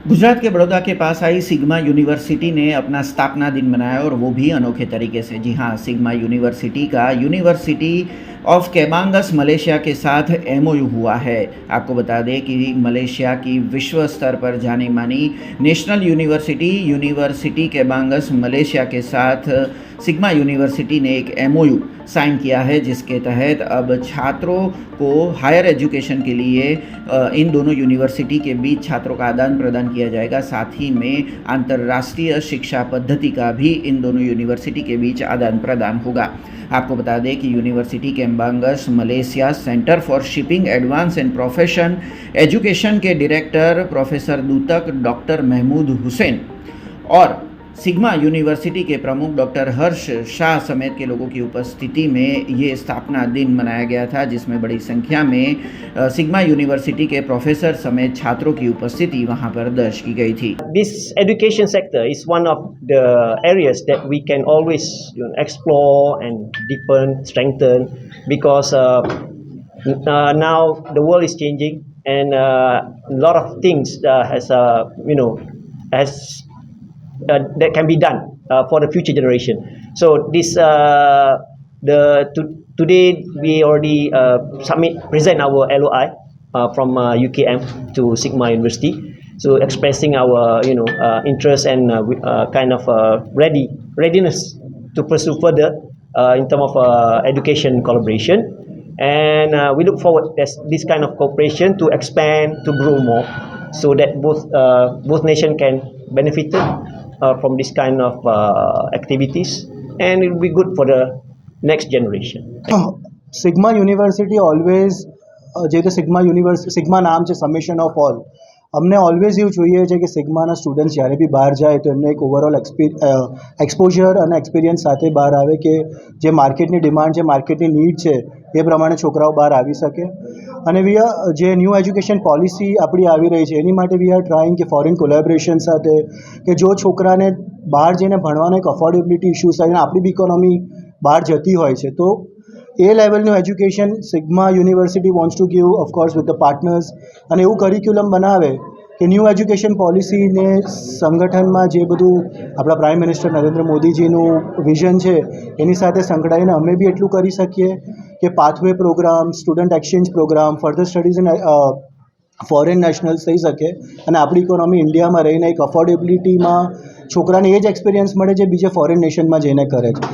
गुजरात के बड़ौदा के पास आई sigma university ने अपना स्थापना दिन मनाया और वो भी अनोखे तरीके से। जी हाँ, सिग्मा यूनिवर्सिटी का यूनिवर्सिटी ऑफ केबांगस मलेशिया के साथ एमओयू हुआ है। आपको बता दें कि मलेशिया की विश्व स्तर पर जानी मानी नेशनल यूनिवर्सिटी केबांगस मलेशिया के साथ सिग्मा यूनिवर्सिटी ने एक एमओयू साइन किया है, जिसके तहत अब छात्रों को हायर एजुकेशन के लिए इन दोनों यूनिवर्सिटी के बीच छात्रों का आदान प्रदान किया जाएगा। साथ ही में अंतर्राष्ट्रीय शिक्षा पद्धति का भी इन दोनों यूनिवर्सिटी के बीच आदान प्रदान होगा। आपको बता दें कि university Kebangsaan Malaysia centre for shipping advance and profession education के director professor Datuk doctor Mahmood Hussain और सिग्मा यूनिवर्सिटी के प्रमुख डॉक्टर हर्ष शाह समेत के लोगों की उपस्थिति में ये स्थापना दिन मनाया गया था, जिसमें बड़ी संख्या में सिग्मा यूनिवर्सिटी के प्रोफेसर समेत छात्रों की उपस्थिति वहां पर दर्ज की गई थी। This education sector is one of the areas that we can always explore and deepen, strengthen, because now the world is changing and a lot of things that can be done for the future generation. So today we already present our LOI from UKM to Sigma University, so expressing our interest and readiness to pursue further in terms of education collaboration, and we look forward this kind of cooperation to expand, to grow more, so that both nations can benefit from this kind of activities, and it will be good for the next generation. Sigma university always જે રીતે sigma નામ છે summation of all, અમને always એવું જોઈએ છે કે સિગ્માના students જ્યારે બી બહાર જાય તો એમને એક ઓવરઓલ એક્સપોઝર અને એક્સપિરિયન્સ સાથે બહાર આવે, કે જે માર્કેટની ડિમાન્ડ છે, માર્કેટની નીડ છે, એ પ્રમાણે છોકરાઓ બહાર આવી શકે. અને જે ન્યૂ એજ્યુકેશન પોલિસી આપણી આવી રહી છે એની માટે વી આર ટ્રાઇંગ કે ફોરેન કોલેબોરેશન સાથે, કે જો છોકરાને બહાર જઈને ભણવાનો એક અફોર્ડેબિલિટી ઇશ્યુઝ થાય અને આપણી બી ઇકોનોમી બહાર જતી હોય છે, તો એ લેવલનું education Sigma university wants to give of course with the partners, અને એવું કરિક્યુલમ બનાવે કે ન્યૂ એજ્યુકેશન પોલિસીને સંગઠનમાં જે બધું આપણા પ્રાઇમ મિનિસ્ટર નરેન્દ્ર મોદીજીનું વિઝન છે એની સાથે સંકળાઈને અમે બી એટલું કરી શકીએ કે pathway programme, student exchange programme, further studies in foreign nationals થઈ શકે, અને આપણી ઇકોનોમી ઇન્ડિયામાં રહીને એક અફોર્ડેબિલિટીમાં છોકરાને એ જ એક્સપિરિયન્સ મળે જે બીજે ફોરેન નેશનમાં જઈને કરે છે.